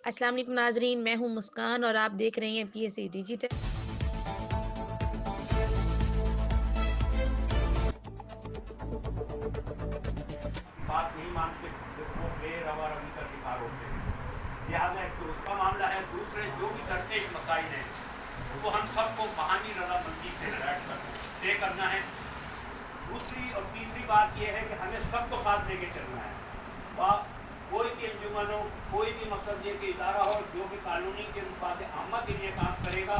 السلام علیکم ناظرین، میں ہوں مسکان اور آپ دیکھ رہے ہیں پی ایس سی ڈیجیٹل۔ بات نہیں مانتے وہ بے روا روی کا شکار ہوتے ہیں۔ لہٰذا ایک تو اس کا معاملہ ہے، دوسرے جو بھی درپیش مسائل ہیں وہ ہم سب کو بہانی رضامندی سے بیٹھ کر طے کرنا ہے۔ دوسری اور تیسری بات یہ ہے کہ ہمیں سب کو ساتھ لے کے چلنا ہے۔ کوئی بھی انجمن ہو، کوئی بھی مقصد یہ کہ ادارہ ہو جو کہ کالونی کے مفاد عامہ کے لیے کام کرے گا،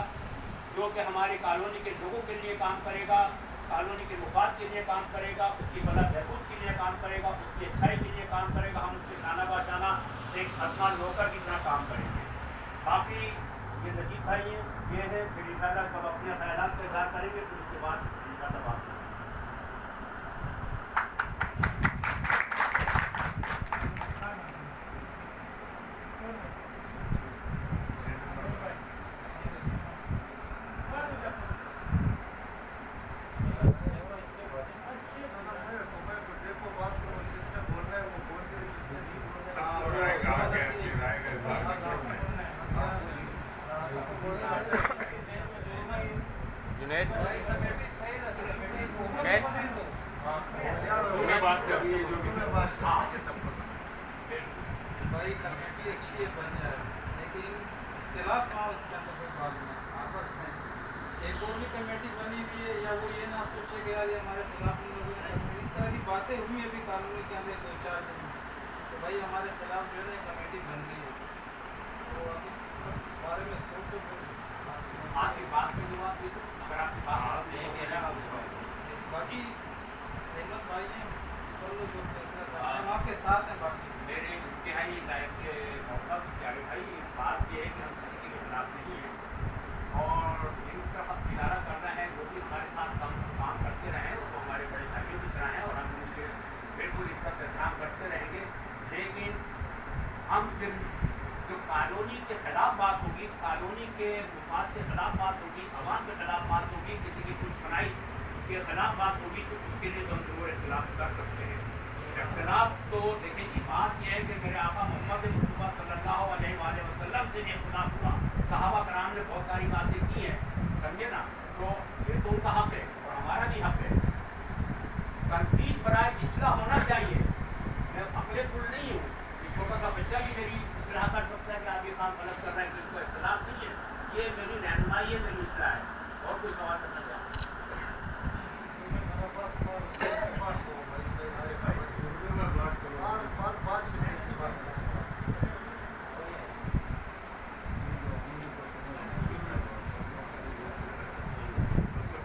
جو کہ ہماری کالونی کے لوگوں کے لیے کام کرے گا، کالونی کے مفاد کے لیے کام کرے گا، اس کی بھلا بہبود کے لیے کام کرے گا، اس کی اچھائی کے لیے کام کرے گا، ہم اس کے کھانا بچانا ایک ارمان نوکر کی طرح کام کریں گے۔ باقی یہ نجیب بھائی ہیں، یہ ہے پھر انشاءاللہ سب اپنے خیالات کا اظہار کریں گے، پھر اس کے بعد انشاءاللہ بات کریں گے۔ بھائی کمیٹی اچھی ہے بن جائے، لیکن اختلاف نہ ہو اس کے اندر کوئی بات نہیں، آپس میں ایک اور بھی کمیٹی بنی ہوئی ہے، یا وہ یہ نہ سوچے کہ یار یہ ہمارے خلاف نہیں ہوگی، اس طرح کی باتیں ہوئی ابھی کالونی کے اندر 2-4 دن، تو بھائی ہمارے خلاف جو ہے نا کمیٹی بن گئی ہے، تو اب اس بارے میں سوچو پھر آپ کی بات کا جواب دے دو، اگر آپ کی بات نہیں کہہ رہا باقی احمد بھائی ہیں، کر لو جو فیصلہ کرنا ہے، ہم آپ کے ساتھ ہیں۔ باقی میرے انتہائی لائق کے موقف پیارے بھائی، بات یہ ہے کہ ہم کسی کے خلاف نہیں ہیں، اور ان طرف اشارہ کرنا ہے جو بھی ہمارے ساتھ کام کرتے رہیں وہ ہمارے بڑے بھائیوں کی طرح ہیں، اور ہم ان کے بالکل اس کا احترام کرتے رہیں گے، لیکن ہم صرف جو کالونی کے خلاف بات ہوگی، کالونی کے مفاد کے خلاف بات ہوگی، عوام کے خلاف بات ہوگی، کسی کی کچھ بنائی کے خلاف بات ہوگی، تو اس کے لیے تو ہم ضرور اختلاف کر سکتے ہیں۔ اختلاف تو دیکھیں جی، بات یہ ہے کہ میرے آقا محمد مصطفیٰ صلی اللہ علیہ وآلہ وسلم سے بھی اختلاف ہوا، صحابہ کرام نے بہت ساری باتیں کی ہیں، سمجھے نا، تو یہ تو ان کا حق ہے اور ہمارا بھی حق ہے۔ تنقید برائے اصلاح ہونا چاہیے، میں عقل کل نہیں ہوں، یہ چھوٹا سا بچہ بھی میری اصلاح کر سکتا ہے کہ آپ یہ کام غلط کر رہے ہیں، کہ اس کو اختلاف نہیں ہے، یہ میری رہنمائی ہے، میری اصلاح ہے۔ اور کوئی سوال کرنا چاہتا ہوں؟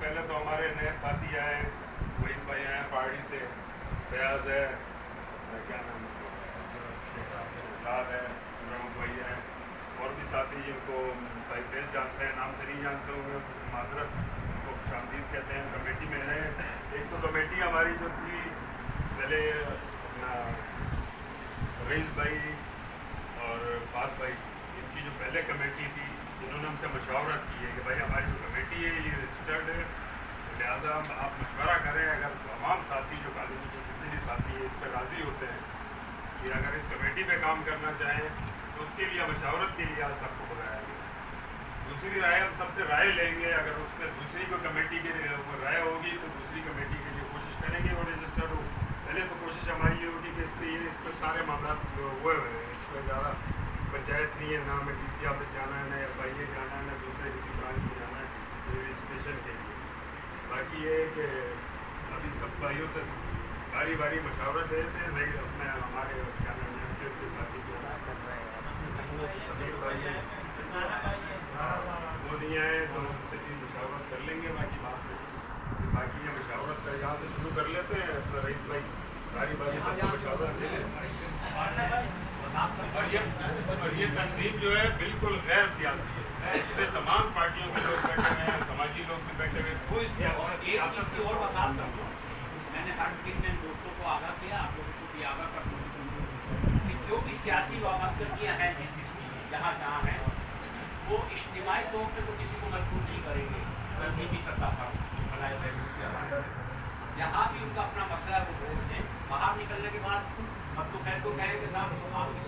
پہلے تو ہمارے نئے ساتھی آئے ہیں، وحید بھائی آئے ہیں پہاڑی سے، فیاض ہے، کیا نام ہے، رحم بھائی ہیں، اور بھی ساتھی جن کو بھائی فیض جانتے ہیں، نام سے نہیں جانتے ہوں گے، کچھ معذرت، ان کو خوش آمدید کہتے ہیں۔ کمیٹی میں ہیں، ایک تو کمیٹی ہماری جو تھی پہلے اپنا رئیس بھائی اور فات بھائی، ان کی جو پہلے کمیٹی تھی، انہوں نے ہم سے مشاورت کی ہے کہ بھائی ہماری جو کمیٹی ہے یہ رجسٹرڈ ہے، لہٰذا آپ مشورہ کریں، اگر تمام ساتھی جو کالونی کے جتنے بھی ساتھی ہیں اس پہ راضی ہوتے ہیں کہ اگر اس کمیٹی پہ کام کرنا چاہیں تو اس کے لیے مشاورت کے لیے آج سب کو بلایا گیا۔ دوسری رائے ہم سب سے رائے لیں گے، اگر اس میں دوسری کوئی کمیٹی کے رائے ہوگی تو دوسری کمیٹی کے لیے کوشش کریں گے اور رجسٹرڈ ہو۔ پہلے تو کوشش ہماری یہ ہوگی کہ اس پہ سارے معاملات ہوئے ہوئے ہیں، اس پہ زیادہ پنچایت نہیں ہے، نہ ہمیں ڈی سی آفس جانا ہے، نہ ایف آئی اے جانا ہے، نہ دوسرے کسی برانچ میں جانا ہے رجسٹریشن کے لیے۔ باقی یہ ہے کہ ابھی سب بھائیوں سے باری باری مشاورت دیتے ہیں، نہیں اپنے ہمارے کیا نام ہے کے ساتھی جو سمیر بھائی ہیں وہ نہیں آئے تو ان سے بھی مشاورت کر لیں گے۔ باقی یہ مشاورت کا یہاں سے شروع کر لیتے ہیں، اپنا رئیس بھائی باری باری سب سے مشاورت دے لیں۔ اور یہ تنظیم جو ہے بالکل غیر سیاسی ہے، اس میں تمام پارٹیوں کے لوگ بیٹھے ہوئے ہیں، سماجی لوگ بھی بیٹھے ہوئے ہیں، کوئی سیاست کی اور وضاحت کرتا ہوں۔ میں نے ہر دن میں دوستوں کو آگاہ کیا، آپ لوگوں کو بھی آگاہ کرتا ہوں کہ جو بھی سیاسی وابستگیاں ہیں جہاں جہاں ہیں وہ اجتماعی طور سے تو کسی کو مجبور نہیں کریں گے، تنظیمی سطح پر بنائے گئے جہاں بھی ان کا اپنا مسئلہ ہے وہ بول دیں، باہر نکلنے کے بعد مت تو خیر کو کہیں کہ صاحب آپ اس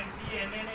MP MLA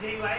JUI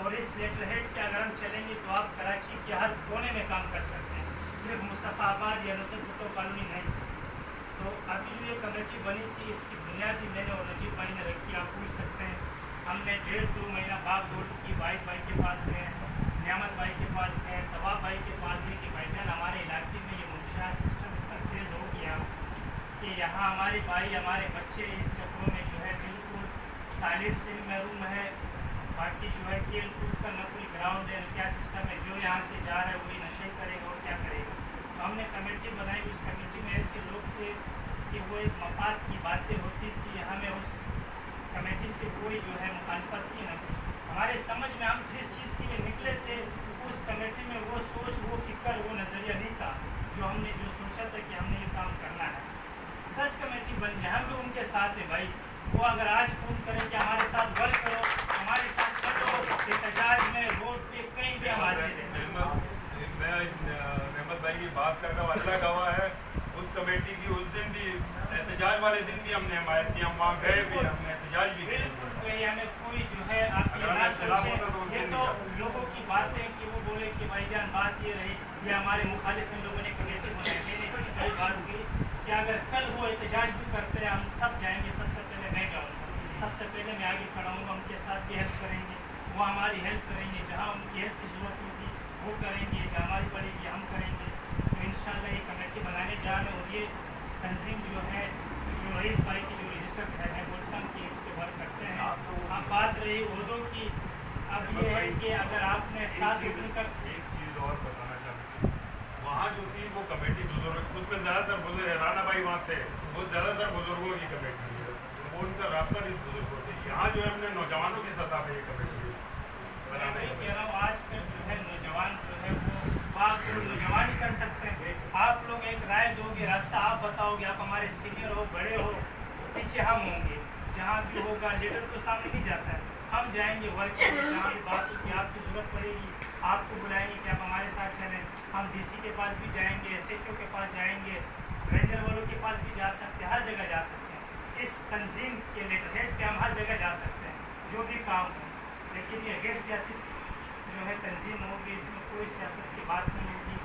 اور اس لیٹر ہیڈ کے اگر ہم چلیں گے تو آپ کراچی کے ہر کونے میں کام کر سکتے ہیں، صرف مصطفیٰ آباد یا نصرت بھٹو کالونی نہیں۔ تو ابھی جو یہ کمیٹی بنی تھی اس کی بنیادی میں نے اور نجیب بھائی نے رکھی، آپ پوچھ سکتے ہیں۔ ہم نے 1.5-2 مہینہ باغ دوڑ کی، واحد بھائی کے پاس گئے، نعمت بھائی کے پاس گئے، طباب بھائی کے پاس گئے کہ بھائی جان ہمارے علاقے میں یہ منشیات سسٹم اتنا تیز ہو گیا کہ یہاں ہمارے بھائی ہمارے بچے ان چکروں میں جو ہے بالکل تعلیم سے بھی محروم ہے، باقی جو ہے کھیل کود کا نہ کوئی گراؤنڈ ہے، کیا سسٹم ہے، جو یہاں سے جا رہا ہے وہی نشے کرے گا اور کیا کرے گا۔ تو ہم نے کمیٹی بنائی، اس کمیٹی میں ایسے لوگ تھے کہ وہ ایک مفاد کی باتیں ہوتی تھی، ہمیں اس کمیٹی سے کوئی جو ہے مخالفت کی نہ کچھ، ہمارے سمجھ میں ہم جس چیز کے لیے نکلے تھے اس کمیٹی میں وہ سوچ، وہ فکر، وہ نظریہ نہیں تھا جو ہم نے جو سوچا تھا کہ ہم نے یہ کام کرنا ہے۔ 10 کمیٹی بن گئے، ہم بھی ان کے ساتھ ہیں بھائی، وہ اگر آج فون کریں کہ ہمارے ساتھ ورک کرو، ہمارے ساتھ چلو، احتجاج میں، روڈ پہ، کہیں بھی ہم حاضر ہیں۔ میں نعمت بھائی کی بات کر رہا ہوں، اللہ گواہ ہے، اس کمیٹی کی اس دن بھی احتجاج والے دن بھی ہم نے حمایت کی، ہم وہاں گئے بھی، ہم نے احتجاج بھی کیا۔ ہمیں کوئی جو ہے آپ یہ نہ سوچے، یہ تو لوگوں کی بات ہے کہ وہ بولے کہ بھائی جان بات یہ رہی یا ہمارے مخالف ان لوگوں نے کمیٹی بنائی، میں نے کئی بات کی کہ اگر کل وہ احتجاج بھی کرتے ہیں ہم سب جائیں گے، سب سے پہلے میں جاؤں گا، سب سے پہلے میں آگے کھڑا ہوں گا، ان کے ساتھ بھی ہیلپ کریں گے، وہ ہماری ہیلپ کریں گے، جہاں ان کی ہیلپ کی ضرورت ہوگی وہ کریں گے، جہاں ہماری پڑے گی ہم کریں گے۔ تو انشاءاللہ یہ کمیٹی بنانے جا رہے ہیں، اور یہ تنظیم جو ہے جو رئیس بھائی کی جو رجسٹر ہے بولٹن کی، اس پہ ورک کرتے ہیں۔ اب بات رہی اردو کی، اب یہ ہے کہ اگر آپ نے ساتھ ایک چیز اور بتانا چاہتا ہوں، وہاں جو تھی وہ کمیٹی بزرگ، اس میں زیادہ تر بزرگ رانا بھائی وہاں تھے، وہ زیادہ تر بزرگوں کی کمیٹی ہے، وہ ان کا رابطہ بھی بزرگوں سے۔ یہاں جو ہے ہم نے نوجوانوں کی سطح پہ یہ کمیٹی بنانے کا کہہ رہا ہوں، آج کل جو ہے نوجوان جو ہے وہ بات نوجوان ہی کر سکتے ہیں۔ آپ لوگ ایک رائے دو گے، راستہ آپ بتاؤ گے، آپ ہمارے سینئر ہو، بڑے ہو، پیچھے ہم ہوں گے، جہاں بھی ہوگا لیڈر تو سامنے نہیں جاتا ہے، ہم جائیں گے ورک کریں، جہاں بھی بات ہوگی آپ کی ضرورت پڑے گی آپ کو بلائیں گے کہ آپ ہمارے ساتھ چلیں، ہم ڈی سی کے پاس بھی جائیں گے، ایس ایچ او کے پاس جائیں گے، رینجر والوں کے پاس بھی جا سکتے ہیں، ہر جگہ جا سکتے ہیں، اس تنظیم کے لیٹر ہیڈ پہ ہم ہر جگہ جا سکتے ہیں جو بھی کام ہو، لیکن یہ غیر سیاسی جو ہے تنظیم ہوگی، اس میں کوئی سیاست کی بات نہیں ہوگی۔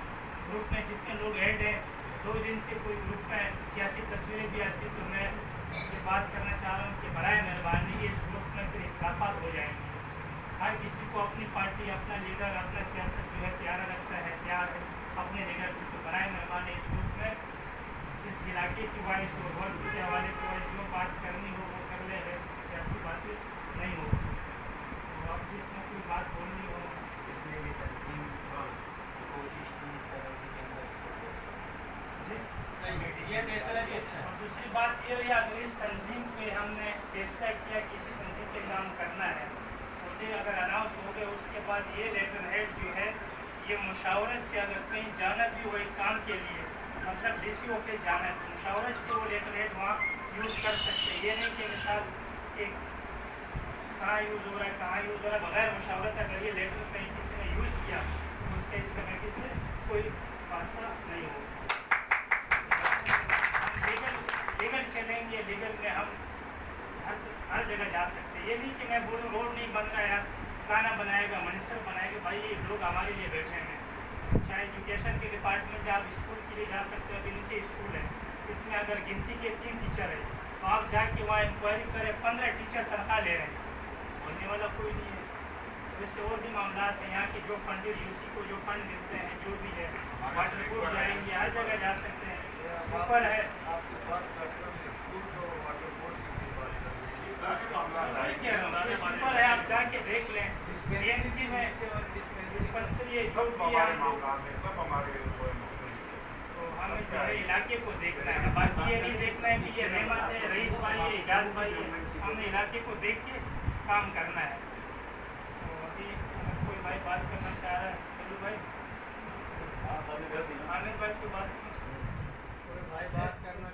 گروپ میں جتنے لوگ ایڈ ہیں، 2 دن سے کوئی گروپ میں سیاسی تصویریں بھی آتی، تو میں یہ بات کرنا چاہ رہا ہوں کہ برائے مہربانی اس گروپ میں پھر اختلافات ہو جائیں گے، ہر کسی کو اپنی پارٹی، اپنا لیڈر، اپنا سیاست جو ہے پیارا رکھتا ہے، پیار ہے اپنے لیڈر سے، تو برائے مہربانی اس گروپ میں اس علاقے کی وائس اور ورک کے حوالے کی وائس جو بات کرنی ہو وہ کر لے، سیاسی باتیں نہیں ہو، تو اب جس میں کوئی بات بولنی ہو اس میں بھی تنظیم کوشش کی اس طرح کی کہ یہ فیصلہ بھی اچھا ہے۔ اور دوسری بات یہ رہی، اگر اس تنظیم پہ ہم نے فیصلہ کیا کہ اسی تنظیم پہ کام کرنا ہے، اور یہ اگر اناؤنس ہو گیا، اس کے بعد یہ لیٹر ہیڈ جو ہے یہ مشاورت سے اگر کہیں جانا بھی ہو ایک کام کے لیے، مطلب ڈی سی آفس جانا ہے تو مشاورت سے وہ لیٹر ہیڈ وہاں یوز کر سکتے ہیں، یہ نہیں کہ مثال ایک کہاں یوز ہو رہا ہے کہاں یوز ہو رہا ہے، بغیر مشاورت اگر یہ لیٹر کہیں کسی نے یوز کیا تو اس کا اس کمیٹی سے کوئی فاصلہ نہیں ہوگا۔ لیگل چلیں گے، لیگل میں ہم ہر جگہ جا سکتے ہیں، یہ نہیں کہ میں بولوں روڈ نہیں بن رہا ہے، کھانا بنائے گا، منسٹر بنائے گا، بھائی یہ لوگ ہمارے لیے بیٹھے ہیں، چاہے ایجوکیشن کے ڈپارٹمنٹ آپ اسکول کے لیے جا سکتے ہو، ابھی نیچے اسکول ہے، اس میں اگر گنتی کے 3 ٹیچر ہیں تو آپ جا کے وہاں انکوائری کریں، 15 ٹیچر تنخواہ لے رہے ہیں، بولنے والا کوئی نہیں ہے۔ ویسے اور بھی معاملات ہیں یہاں کے جو فنڈ یو سی کو جو فنڈ ملتے ہیں جو بھی ہے، واٹر بورڈ جائیں گے، ہر جگہ جا سکتے ہیں، سپر ہے، آپ کی بات کرتے ہیں اسکول کو واٹر بورڈ کی بات کر رہے ہیں، یہ سارے معاملات وہی کہہ رہا ہوں، سپر ہے، آپ جا کے دیکھ لیں، ڈی ایم سی میں ڈسپنسری ہے، جو بھی ہے، سب ہمارے مسئلے ہیں۔ تو ہمیں جو ہے علاقے کو دیکھنا ہے، باقی یہ نہیں دیکھنا ہے کہ یہ رحمت ہے، رئیس بھائی ہے، اعجاز بھائی ہے، ہم نے علاقے کو دیکھ کے کام کرنا ہے۔ تو ابھی اگر کوئی بھائی بات کرنا چاہ رہا ہے، چلو بھائی عامر بھائی کو بات بھائی بات کرنا